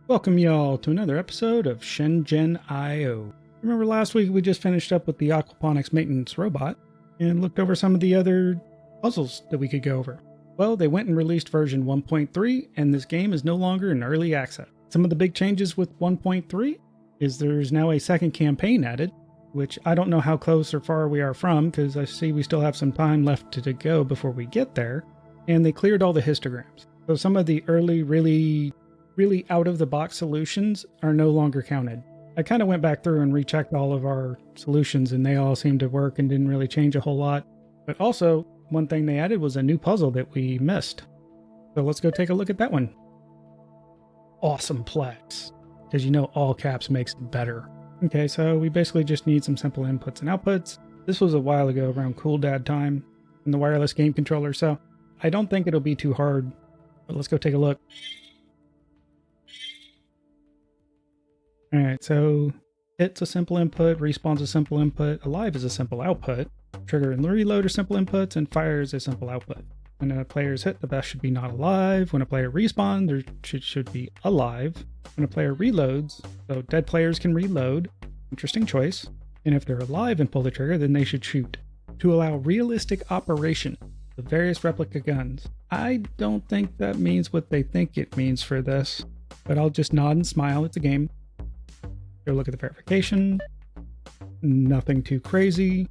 Welcome y'all to another episode of Shenzhen I. Remember last week we just finished up with the aquaponics maintenance robot and looked over some of the other puzzles that we could go over. Well, they went and released version 1.3 and this game is no longer in early access. Some of the big changes with 1.3 is there's now a second campaign added, which I don't know how close or far we are from because I see we still have some time left to go before we get there, and they cleared all the histograms. So some of the early really out-of-the-box solutions are no longer counted. I kind of went back through and rechecked all of our solutions and they all seemed to work and didn't really change a whole lot. But also, one thing they added was a new puzzle that we missed. So let's go take a look at that one. Awesome Plex. Because you know all caps makes it better. Okay, so we basically just need some simple inputs and outputs. This was a while ago around Cool Dad time in the wireless game controller, so I don't think it'll be too hard. But let's go take a look. Alright, so hit's a simple input, respawn's a simple input, alive is a simple output, trigger and reload are simple inputs, and fire is a simple output. When a player is hit, the best should be not alive. When a player respawns, there should be alive. When a player reloads, so dead players can reload, interesting choice. And if they're alive and pull the trigger, then they should shoot. To allow realistic operation of various replica guns. I don't think that means what they think it means for this, but I'll just nod and smile, it's a game. Go look at the verification. Nothing too crazy.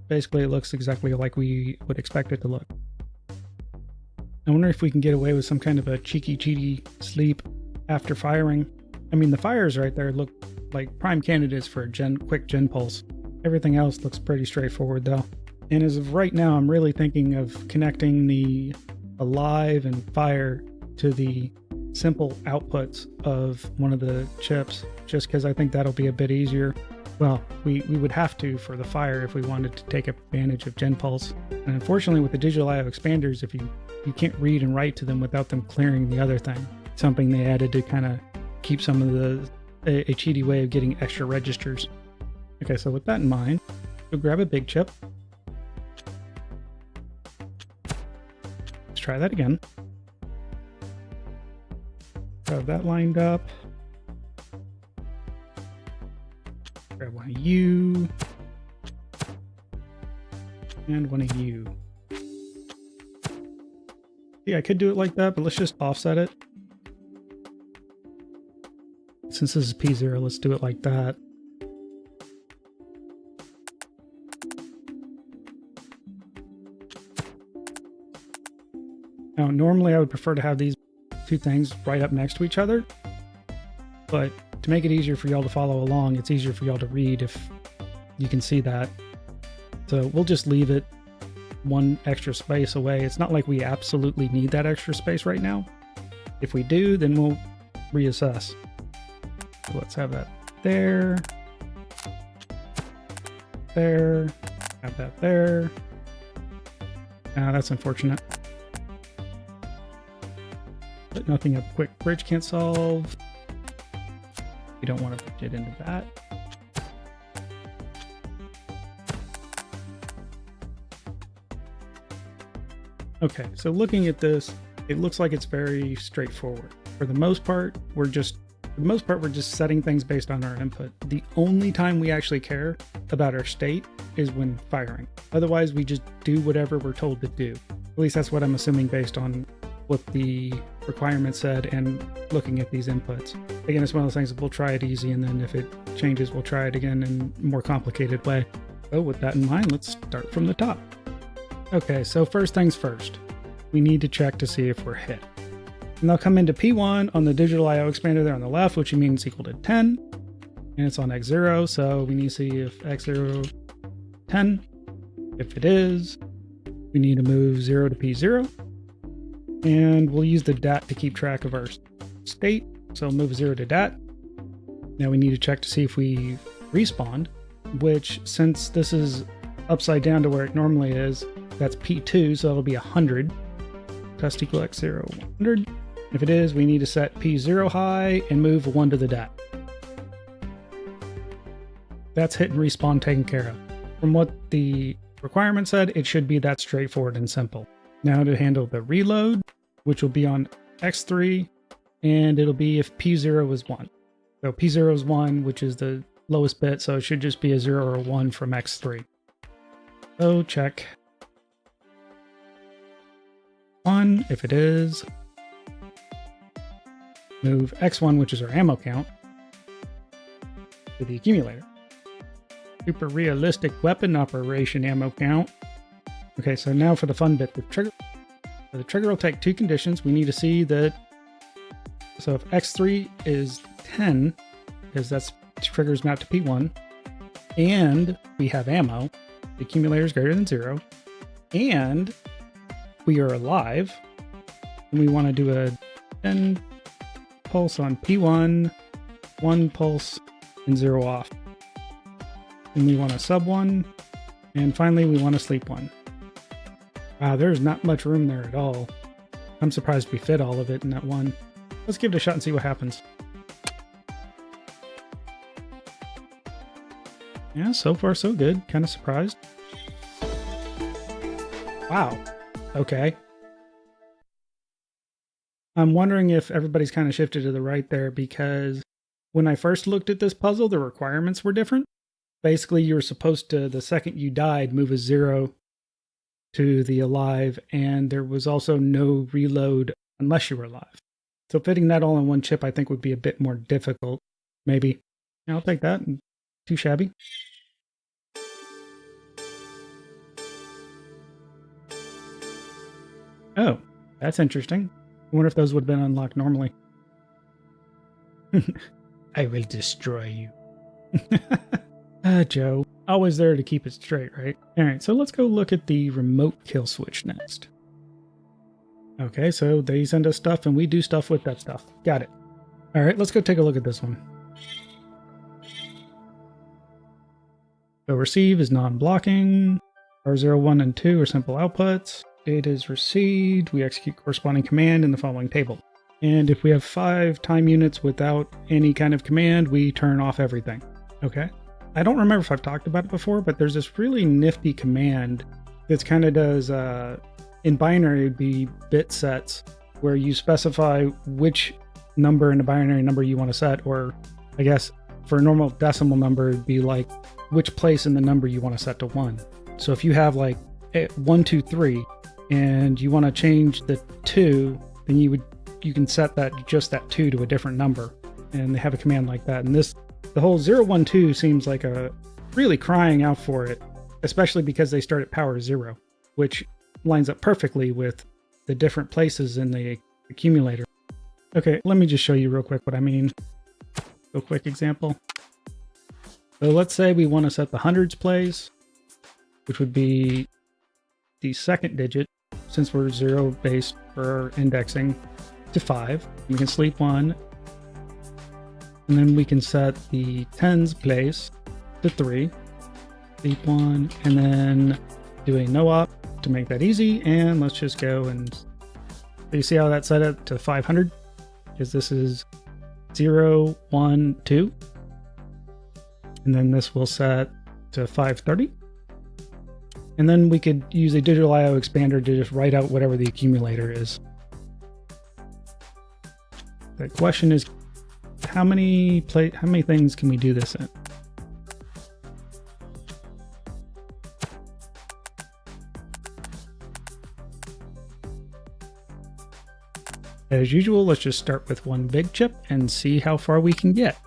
Basically, it looks exactly like we would expect it to look. I wonder if we can get away with some kind of a cheeky sleep after firing. I mean, the fires right there look like prime candidates for a quick gen pulse. Everything else looks pretty straightforward though. And as of right now, I'm really thinking of connecting the alive and fire to the simple outputs of one of the chips, just because I think that'll be a bit easier. Well, we would have to for the fire if we wanted to take advantage of Gen Pulse. And unfortunately with the digital IO expanders, if you can't read and write to them without them clearing the other thing. Something they added to kind of keep some of a cheaty way of getting extra registers. Okay, so with that in mind, go grab a big chip. Let's try that again. Have that lined up. Grab one of you. And one of you. Yeah, I could do it like that, but let's just offset it. Since this is P0, let's do it like that. Now, normally I would prefer to have these two things right up next to each other, but to make it easier for y'all to follow along, it's easier for y'all to read if you can see that. So we'll just leave it one extra space away. It's not like we absolutely need that extra space right now. If we do, then we'll reassess. So let's have that there, have that there. That's unfortunate. But nothing a quick bridge can't solve. We don't want to get into that. Okay, so looking at this, it looks like it's very straightforward. For the most part, we're just setting things based on our input. The only time we actually care about our state is when firing. Otherwise, we just do whatever we're told to do. At least that's what I'm assuming based on what the requirement said and looking at these inputs. Again, it's one of those things that we'll try it easy, and then if it changes, we'll try it again in a more complicated way. So with that in mind, let's start from the top. Okay, so first things first, we need to check to see if we're hit. And they'll come into P1 on the digital IO expander there on the left, which means equal to 10. And it's on X0, so we need to see if X0 10. If it is, we need to move 0 to P0. And we'll use the DAT to keep track of our state. So move 0 to DAT. Now we need to check to see if we respawned, which since this is upside down to where it normally is, that's P2, so it'll be 100. Test equal X0, 100. If it is, we need to set P0 high and move 1 to the DAT. That's hit and respawn taken care of. From what the requirement said, it should be that straightforward and simple. Now to handle the reload, which will be on X3 and it'll be if P0 is 1. So P0 is 1, which is the lowest bit, so it should just be a 0 or a 1 from X3. So check 1 if it is. Move X1, which is our ammo count, to the accumulator. Super realistic weapon operation ammo count. Okay, so now for the fun bit, the trigger. So the trigger will take 2 conditions. We need to see that. So if X3 is 10, because that's triggers mapped to P1, and we have ammo, the accumulator is greater than 0, and we are alive, and we want to do a 10 pulse on P1, 1 pulse, and 0 off. And we want a sub 1, and finally we want a sleep 1. Wow, there's not much room there at all. I'm surprised we fit all of it in that one. Let's give it a shot and see what happens. Yeah, so far so good. Kind of surprised. Wow. Okay. I'm wondering if everybody's kind of shifted to the right there, because when I first looked at this puzzle, the requirements were different. Basically, you were supposed to, the second you died, move a 0 to the alive, and there was also no reload unless you were alive. So fitting that all in one chip, I think, would be a bit more difficult. Maybe. Yeah, I'll take that. Too shabby. Oh, that's interesting. I wonder if those would have been unlocked normally. I will destroy you. Joe. Always there to keep it straight, right? Alright, so let's go look at the remote kill switch next. Okay, so they send us stuff and we do stuff with that stuff. Got it. Alright, let's go take a look at this one. So receive is non-blocking. R0, 1, and 2 are simple outputs. Data is received. We execute corresponding command in the following table. And if we have 5 time units without any kind of command, we turn off everything. Okay. I don't remember if I've talked about it before, but there's this really nifty command that kind of does, in binary, it would be bit sets, where you specify which number in a binary number you want to set, or I guess for a normal decimal number, it'd be like which place in the number you want to set to 1. So if you have like 1, 2, 3, and you want to change the 2, then you can set that just that 2 to a different number, and they have a command like that. And the whole 0, 1, 2 seems like a really crying out for it, especially because they start at power 0, which lines up perfectly with the different places in the accumulator. Okay, let me just show you real quick what I mean. Real quick example. So let's say we want to set the hundreds place, which would be the second digit, since we're 0 based for indexing, to 5. We can sleep 1. And then we can set the tens place to 3, sleep 1, and then do a no op to make that easy. And let's just go and so you see how that set it to 500, because this is 0, 1, 2. And then this will set to 530. And then we could use a digital IO expander to just write out whatever the accumulator is. The question is, how many things can we do this in? As usual, let's just start with one big chip and see how far we can get.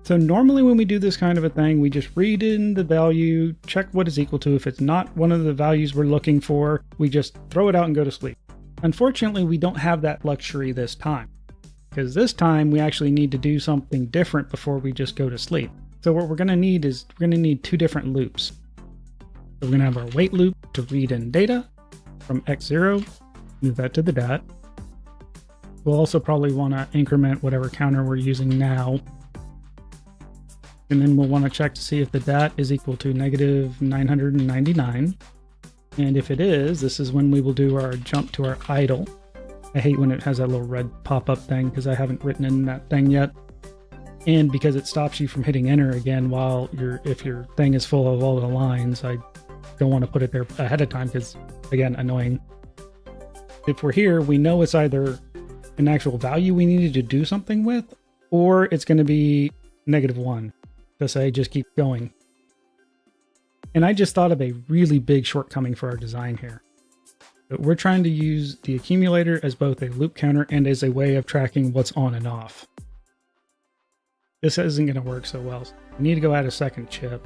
So normally when we do this kind of a thing, we just read in the value, check what is equal to. If it's not one of the values we're looking for, we just throw it out and go to sleep. Unfortunately, we don't have that luxury this time, because this time we actually need to do something different before we just go to sleep. So what we're going to need is, we're going to need 2 different loops. So we're going to have our wait loop to read in data from x0, move that to the dot. We'll also probably want to increment whatever counter we're using now. And then we'll want to check to see if the dat is equal to negative 999. And if it is, this is when we will do our jump to our idle. I hate when it has that little red pop-up thing, because I haven't written in that thing yet. And because it stops you from hitting enter again while if your thing is full of all the lines, I don't want to put it there ahead of time, because, again, annoying. If we're here, we know it's either an actual value we needed to do something with, or it's going to be -1 to say just keep going. And I just thought of a really big shortcoming for our design here. But we're trying to use the accumulator as both a loop counter and as a way of tracking what's on and off. This isn't going to work so well. So we need to go add a second chip.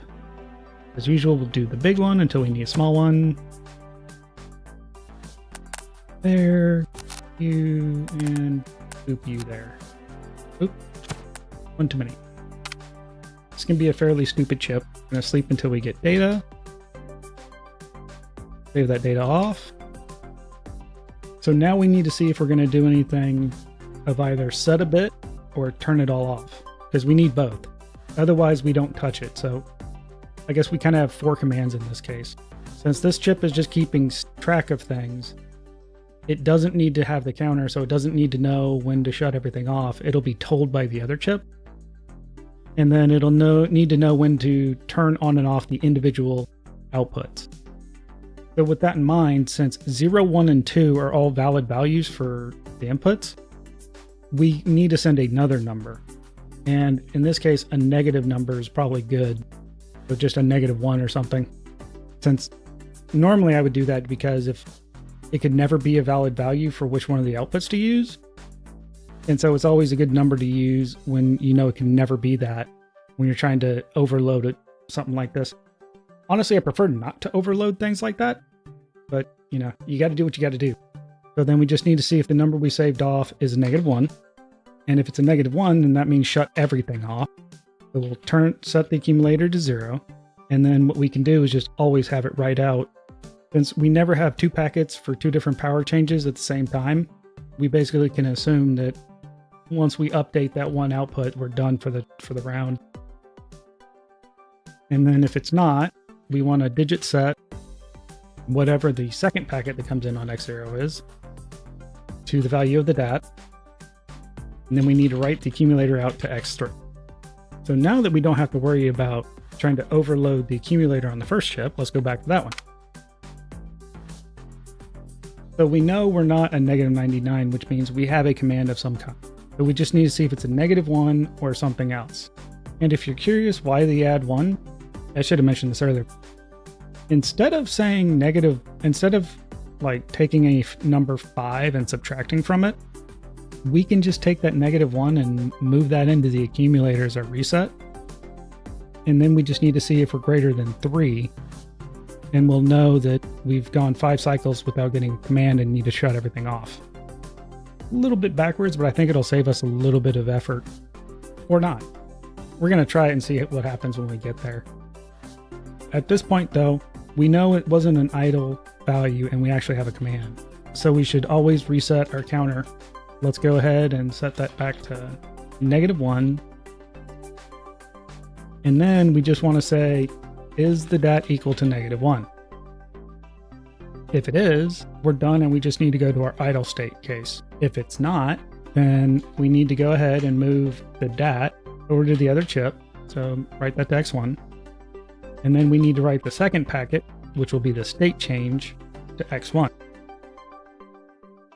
As usual, we'll do the big one until we need a small one. There, you, and boop you there. Oop, one too many. This can be a fairly stupid chip. I'm going to sleep until we get data. Save that data off. So now we need to see if we're going to do anything of either set a bit or turn it all off, because we need both. Otherwise, we don't touch it. So I guess we kind of have 4 commands in this case. Since this chip is just keeping track of things, it doesn't need to have the counter, so it doesn't need to know when to shut everything off. It'll be told by the other chip. And then it'll need to know when to turn on and off the individual outputs. So with that in mind, since 0, 1, and 2 are all valid values for the inputs, we need to send another number. And in this case, a negative number is probably good. So just a -1 or something. Since normally I would do that because if it could never be a valid value for which one of the outputs to use. And so it's always a good number to use when you know it can never be that when you're trying to overload it, something like this. Honestly, I prefer not to overload things like that, but you know, you got to do what you got to do. So then we just need to see if the number we saved off is a -1. And if it's a -1, then that means shut everything off. So we'll set the accumulator to 0. And then what we can do is just always have it write out. Since we never have 2 packets for 2 different power changes at the same time, we basically can assume that once we update that one output, we're done for the round. And then if it's not, we want to digit set whatever the second packet that comes in on X0 is to the value of the DAT. And then we need to write the accumulator out to X3. So now that we don't have to worry about trying to overload the accumulator on the first chip, let's go back to that one. So we know we're not a -99, which means we have a command of some kind. So we just need to see if it's a -1 or something else. And if you're curious why they add 1, I should have mentioned this earlier. Instead of saying instead of like taking a number 5 and subtracting from it, we can just take that -1 and move that into the accumulator as our reset. And then we just need to see if we're greater than 3. And we'll know that we've gone 5 cycles without getting a command and need to shut everything off. A little bit backwards, but I think it'll save us a little bit of effort. Or not. We're going to try it and see what happens when we get there. At this point, though, we know it wasn't an idle value and we actually have a command. So we should always reset our counter. Let's go ahead and set that back to -1. And then we just want to say, is the DAT equal to -1? If it is, we're done and we just need to go to our idle state case. If it's not, then we need to go ahead and move the DAT over to the other chip. So write that to X1. And then we need to write the second packet, which will be the state change, to X1.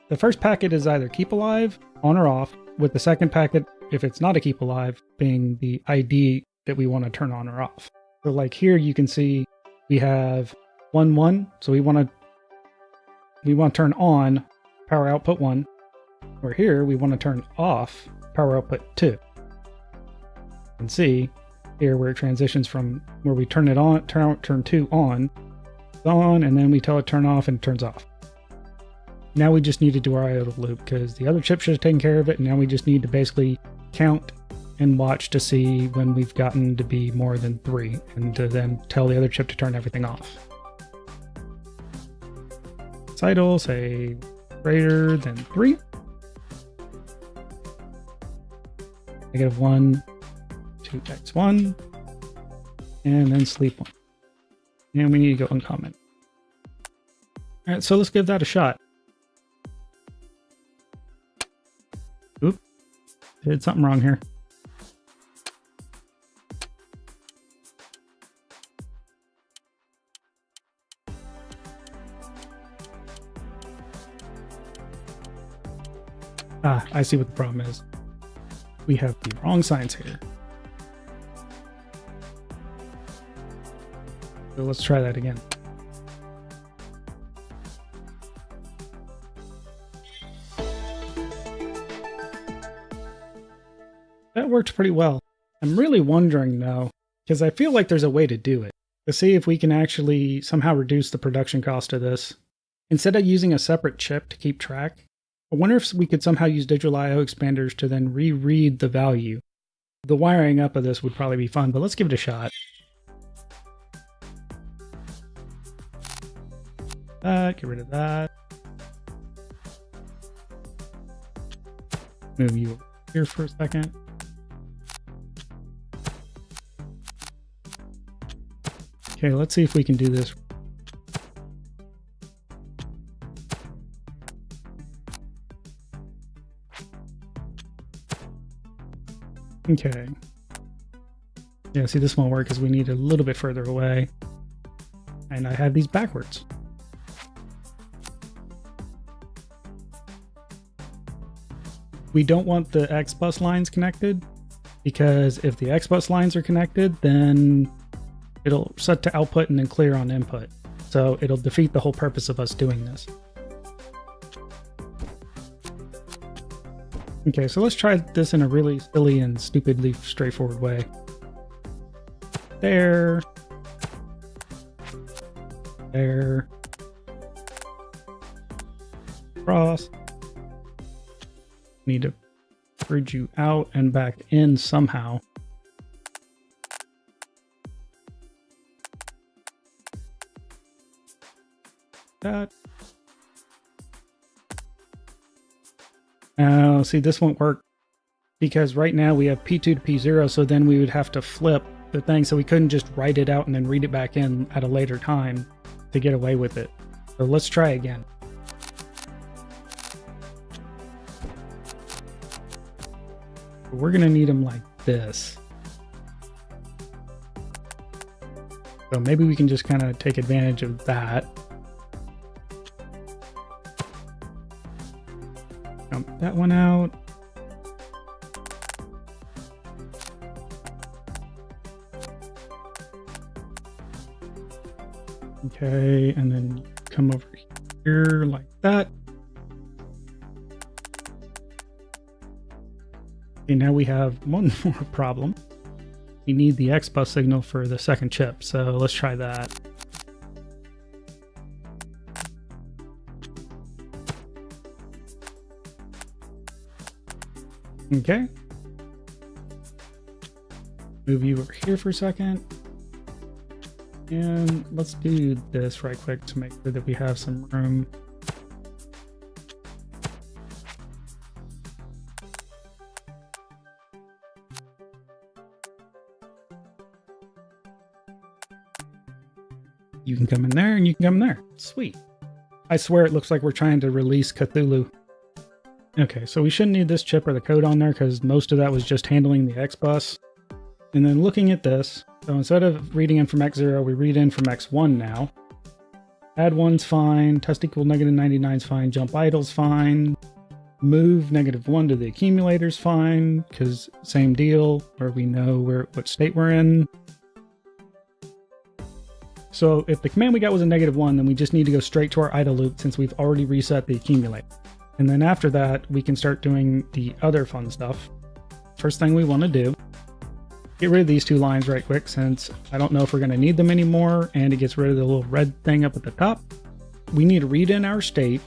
The first packet is either keep alive, on or off, with the second packet, if it's not a keep alive, being the ID that we want to turn on or off. So like here you can see we have 1, 1. So we want to turn on power output 1. Where here we want to turn off power output 2. You can see here where it transitions from where we turn it on, turn 2 on, and then we tell it turn off and it turns off. Now we just need to do our idle loop because the other chip should have taken care of it. And now we just need to basically count and watch to see when we've gotten to be more than 3 and to then tell the other chip to turn everything off. It's idle, say greater than 3. -1 to X1 and then sleep 1. And we need to go uncomment. All right, so let's give that a shot. Oop, did something wrong here. I see what the problem is. We have the wrong signs here. So let's try that again. That worked pretty well. I'm really wondering though, because I feel like there's a way to do it, to see if we can actually somehow reduce the production cost of this. Instead of using a separate chip to keep track, I wonder if we could somehow use digital I/O expanders to then reread the value. The wiring up of this would probably be fun, but let's give it a shot. Get rid of that. Move you here for a second. Okay, let's see if we can do this. Okay. Yeah, see, this won't work because we need a little bit further away. And I have these backwards. We don't want the X-bus lines connected, because if the X-bus lines are connected, then it'll set to output and then clear on input. So it'll defeat the whole purpose of us doing this. Okay, so let's try this in a really silly and stupidly straightforward way. There. There. Cross. Need to bridge you out and back in somehow. That. Oh, see, this won't work because right now we have P2 to P0, so then we would have to flip the thing, so we couldn't just write it out and then read it back in at a later time to get away with it. So let's try again. We're going to need them like this. So maybe we can just kind of take advantage of that. Dump that one out. Okay, and then come over here like that. Okay, now we have one more problem. We need the X-bus signal for the second chip, so let's try that. Okay. Move you over here for a second. And let's do this right quick to make sure that we have some room. You can come in there and you can come in there. Sweet. I swear it looks like we're trying to release Cthulhu. Okay, so we shouldn't need this chip or the code on there because most of that was just handling the X-bus. And then looking at this, so instead of reading in from X0, we read in from X1 now. Add 1's fine, test equal -99's fine, jump idle's fine, move -1 to the accumulator's fine, because same deal, where we know what state we're in. So if the command we got was a -1, then we just need to go straight to our idle loop since we've already reset the accumulator. And then after that, we can start doing the other fun stuff. First thing we want to do, get rid of these two lines right quick since I don't know if we're going to need them anymore, and it gets rid of the little red thing up at the top. We need to read in our state,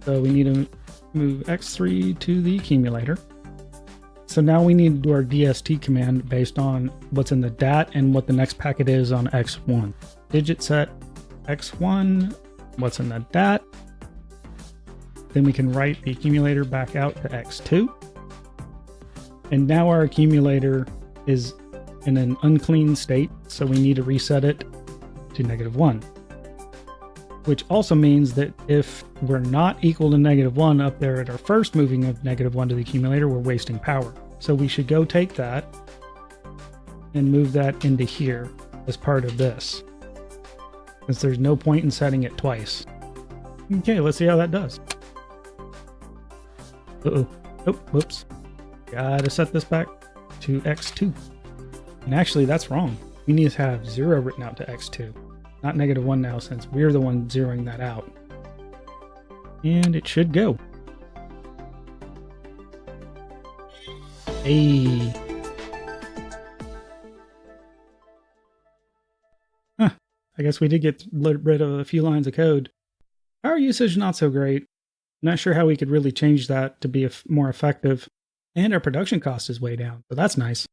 so we need to move X3 to the accumulator. So now we need to do our DST command based on what's in the DAT and what the next packet is on X1. Digit set X1, what's in the DAT. Then we can write the accumulator back out to X2. And now our accumulator is in an unclean state, so we need to reset it to -1. Which also means that if we're not equal to -1 up there at our first moving of -1 to the accumulator, we're wasting power. So we should go take that and move that into here as part of this, since there's no point in setting it twice. Okay, let's see how that does. Uh-oh. Oh, whoops. Gotta set this back to x2. And actually, that's wrong. We need to have 0 written out to x2, not -1 now, since we're the one zeroing that out. And it should go. Hey. Huh. I guess we did get rid of a few lines of code. Power usage, not so great. Not sure how we could really change that to be more effective. And our production cost is way down, so that's nice.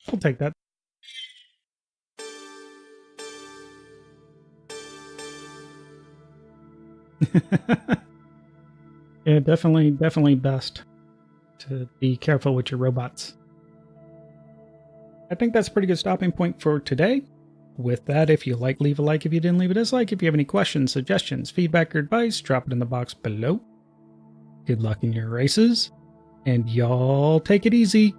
I'll take that. Yeah, definitely best to be careful with your robots. I think that's a pretty good stopping point for today. With that, if you like, leave a like. If you didn't, leave a dislike. If you have any questions, suggestions, feedback, or advice, drop it in the box below. Good luck in your races, and y'all take it easy.